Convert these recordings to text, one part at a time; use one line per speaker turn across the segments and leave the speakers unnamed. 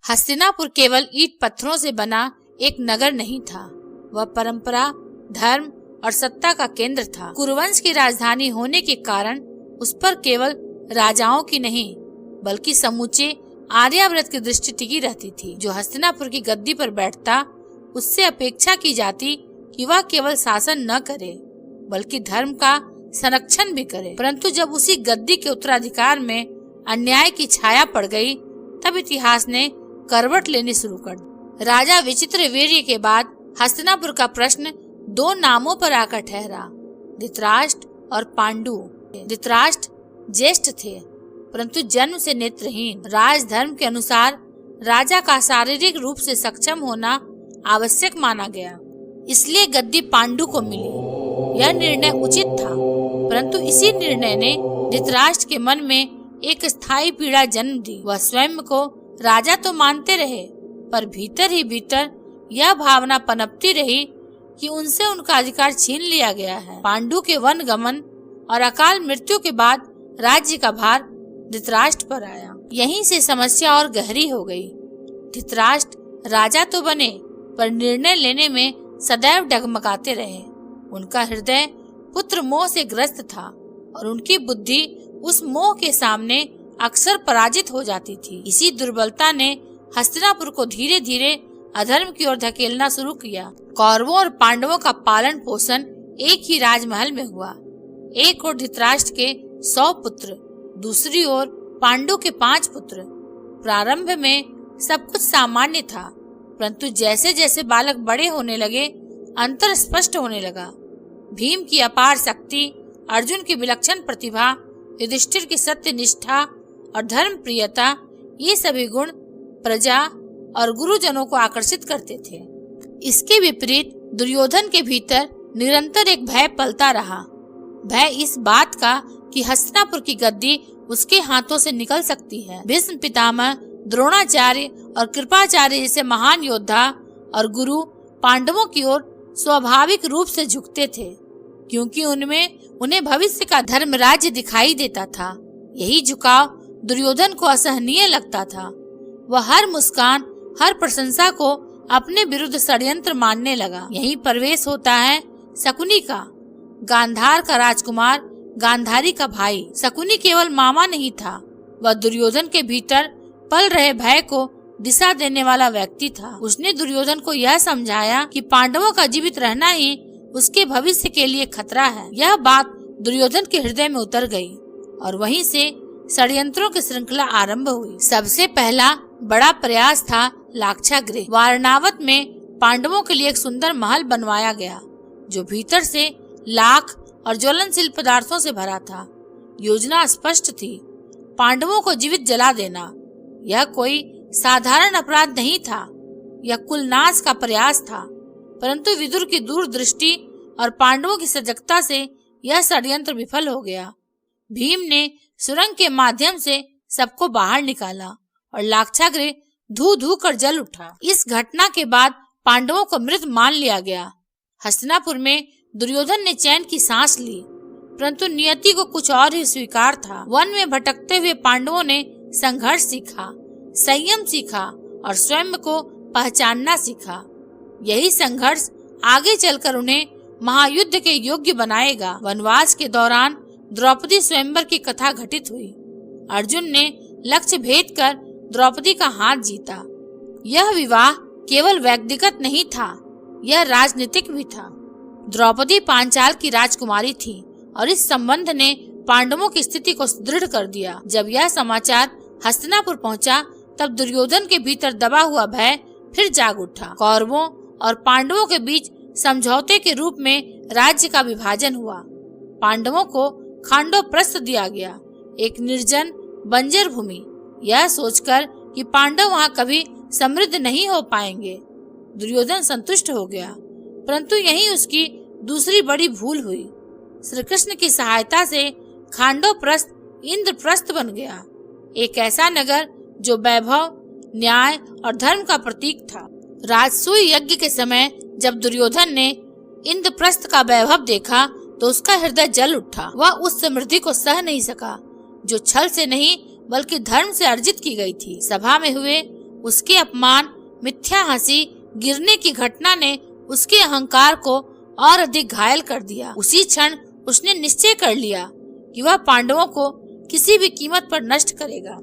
हस्तिनापुर केवल ईंट पत्थरों से बना एक नगर नहीं था, वह परंपरा, धर्म और सत्ता का केंद्र था। कुरुवंश की राजधानी होने के कारण उस पर केवल राजाओं की नहीं बल्कि समूचे आर्यावर्त की दृष्टि टिकी रहती थी। जो हस्तिनापुर की गद्दी पर बैठता उससे अपेक्षा की जाती कि वह केवल शासन न करे बल्कि धर्म का संरक्षण भी करे। परंतु जब उसी गद्दी के उत्तराधिकार में अन्याय की छाया पड़ गई तब इतिहास ने करवट लेनी शुरू कर दी। राजा विचित्रवीर्य के बाद हस्तिनापुर का प्रश्न दो नामों पर आकर ठहरा, धृतराष्ट्र और पांडु। धृतराष्ट्र ज्येष्ठ थे परंतु जन्म से नेत्रहीन। राजधर्म के अनुसार राजा का शारीरिक रूप से सक्षम होना आवश्यक माना गया, इसलिए गद्दी पांडु को मिली। यह निर्णय उचित था, परंतु इसी निर्णय ने धृतराष्ट्र के मन में एक स्थायी पीड़ा जन्म दी। वह स्वयं को राजा तो मानते रहे पर भीतर ही भीतर यह भावना पनपती रही कि उनसे उनका अधिकार छीन लिया गया है। पांडु के वन गमन और अकाल मृत्यु के बाद राज्य का भार धृतराष्ट्र पर आया। यहीं से समस्या और गहरी हो गई। धृतराष्ट्र राजा तो बने पर निर्णय लेने में सदैव डगमगाते रहे। उनका हृदय पुत्र मोह से ग्रस्त था और उनकी बुद्धि उस मोह के सामने अक्सर पराजित हो जाती थी। इसी दुर्बलता ने हस्तिनापुर को धीरे धीरे अधर्म की ओर धकेलना शुरू किया। कौरवों और पांडवों का पालन पोषण एक ही राजमहल में हुआ। एक ओर धृतराष्ट्र के 100 पुत्र, दूसरी ओर पांडु के 5 पुत्र। प्रारंभ में सब कुछ सामान्य था, परंतु जैसे जैसे बालक बड़े होने लगे अंतर स्पष्ट होने लगा। भीम की अपार शक्ति, अर्जुन की विलक्षण प्रतिभा, युधिष्ठिर की सत्य निष्ठा और धर्म प्रियता, ये सभी गुण प्रजा और गुरुजनों को आकर्षित करते थे। इसके विपरीत दुर्योधन के भीतर निरंतर एक भय पलता रहा। भय इस बात का कि हस्तिनापुर की गद्दी उसके हाथों से निकल सकती है। भीष्म पितामह, द्रोणाचार्य और कृपाचार्य जैसे महान योद्धा और गुरु पांडवों की ओर स्वाभाविक रूप से झुकते थे, क्योंकि उन्हें भविष्य का धर्म राज्य दिखाई देता था। यही झुकाव दुर्योधन को असहनीय लगता था। वह हर मुस्कान, हर प्रशंसा को अपने विरुद्ध षड्यंत्र मानने लगा। यही प्रवेश होता है शकुनी का, गांधार का राजकुमार, गांधारी का भाई। शकुनी केवल मामा नहीं था, वह दुर्योधन के भीतर पल रहे भय को दिशा देने वाला व्यक्ति था। उसने दुर्योधन को यह समझाया कि पांडवों का जीवित रहना ही उसके भविष्य के लिए खतरा है। यह बात दुर्योधन के हृदय में उतर गई और वहीं से षड्यंत्रों की श्रृंखला आरंभ हुई। सबसे पहला बड़ा प्रयास था लाक्षागृह। वारणावत में पांडवों के लिए एक सुंदर महल बनवाया गया जो भीतर से लाख और ज्वलनशील पदार्थों से भरा था। योजना स्पष्ट थी, पांडवों को जीवित जला देना। यह कोई साधारण अपराध नहीं था, यह कुलनाश का प्रयास था। परंतु विदुर की दूरदृष्टि और पांडवों की सजगता से यह षड्यंत्र विफल हो गया। भीम ने सुरंग के माध्यम से सबको बाहर निकाला और लाक्षागृह धू धू कर जल उठा। इस घटना के बाद पांडवों को मृत मान लिया गया। हस्तिनापुर में दुर्योधन ने चैन की सांस ली, परंतु नियति को कुछ और ही स्वीकार था। वन में भटकते हुए पांडवों ने संघर्ष सीखा, संयम सीखा और स्वयं को पहचानना सीखा। यही संघर्ष आगे चलकर उन्हें महायुद्ध के योग्य बनाएगा। वनवास के दौरान द्रौपदी स्वयंवर की कथा घटित हुई। अर्जुन ने लक्ष्य भेद कर द्रौपदी का हाथ जीता। यह विवाह केवल व्यक्तिगत नहीं था, यह राजनीतिक भी था। द्रौपदी पांचाल की राजकुमारी थी और इस संबंध ने पांडवों की स्थिति को सुदृढ़ कर दिया। जब यह समाचार हस्तिनापुर पहुंचा, तब दुर्योधन के भीतर दबा हुआ भय फिर जाग उठा। कौरवों और पांडवों के बीच समझौते के रूप में राज्य का विभाजन हुआ। पांडवों को खांडोप्रस्थ दिया गया, एक निर्जन बंजर भूमि, यह सोचकर कि पांडव वहां कभी समृद्ध नहीं हो पाएंगे। दुर्योधन संतुष्ट हो गया, परंतु यही उसकी दूसरी बड़ी भूल हुई। श्री कृष्ण की सहायता से खांडोप्रस्थ इंद्रप्रस्थ बन गया, एक ऐसा नगर जो वैभव, न्याय और धर्म का प्रतीक था। राजसूय यज्ञ के समय जब दुर्योधन ने इंद्रप्रस्थ का वैभव देखा तो उसका हृदय जल उठा। वह उस समृद्धि को सह नहीं सका जो छल से नहीं बल्कि धर्म से अर्जित की गई थी। सभा में हुए उसके अपमान, मिथ्या हंसी, गिरने की घटना ने उसके अहंकार को और अधिक घायल कर दिया। उसी क्षण उसने निश्चय कर लिया कि वह पांडवों को किसी भी कीमत पर नष्ट करेगा।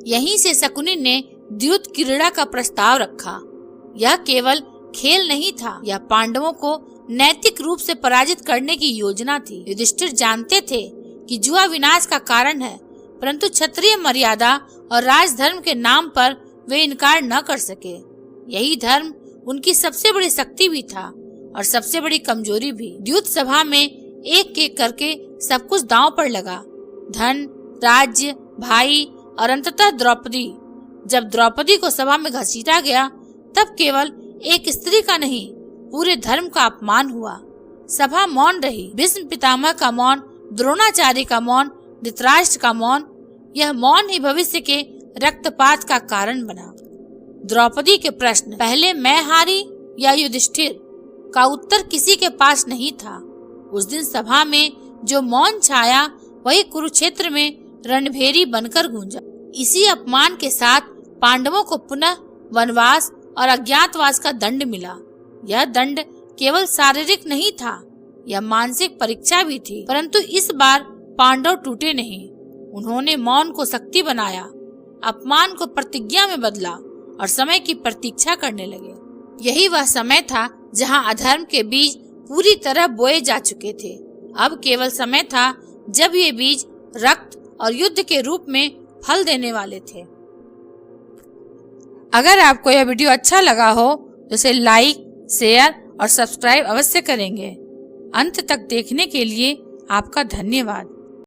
यहीं से शकुनि ने द्यूत क्रीड़ा का प्रस्ताव रखा। यह केवल खेल नहीं था, यह पांडवों को नैतिक रूप से पराजित करने की योजना थी। युधिष्ठिर जानते थे कि जुआ विनाश का कारण है, परंतु क्षत्रिय मर्यादा और राजधर्म के नाम पर वे इनकार न कर सके। यही धर्म उनकी सबसे बड़ी शक्ति भी था और सबसे बड़ी कमजोरी भी। द्यूत सभा में एक एक करके सब कुछ दांव पर लगा, धन, राज्य, भाई और अंततः द्रौपदी। जब द्रौपदी को सभा में घसीटा गया तब केवल एक स्त्री का नहीं, पूरे धर्म का अपमान हुआ। सभा मौन रही। भीष्म पितामह का मौन, द्रोणाचार्य का मौन, धृतराष्ट्र का मौन, यह मौन ही भविष्य के रक्तपात का कारण बना। द्रौपदी के प्रश्न, पहले मैं हारी या युधिष्ठिर, का उत्तर किसी के पास नहीं था। उस दिन सभा में जो मौन छाया वही कुरुक्षेत्र में रणभेरी बनकर गूंजा। इसी अपमान के साथ पांडवों को पुनः वनवास और अज्ञातवास का दंड मिला। यह दंड केवल शारीरिक नहीं था, यह मानसिक परीक्षा भी थी। परंतु इस बार पांडव टूटे नहीं। उन्होंने मौन को शक्ति बनाया, अपमान को प्रतिज्ञा में बदला और समय की प्रतीक्षा करने लगे। यही वह समय था जहां अधर्म के बीज पूरी तरह बोए जा चुके थे। अब केवल समय था जब ये बीज रक्त और युद्ध के रूप में फल देने वाले थे। अगर आपको यह वीडियो अच्छा लगा हो तो इसे लाइक, शेयर और सब्सक्राइब अवश्य करेंगे। अंत तक देखने के लिए आपका धन्यवाद।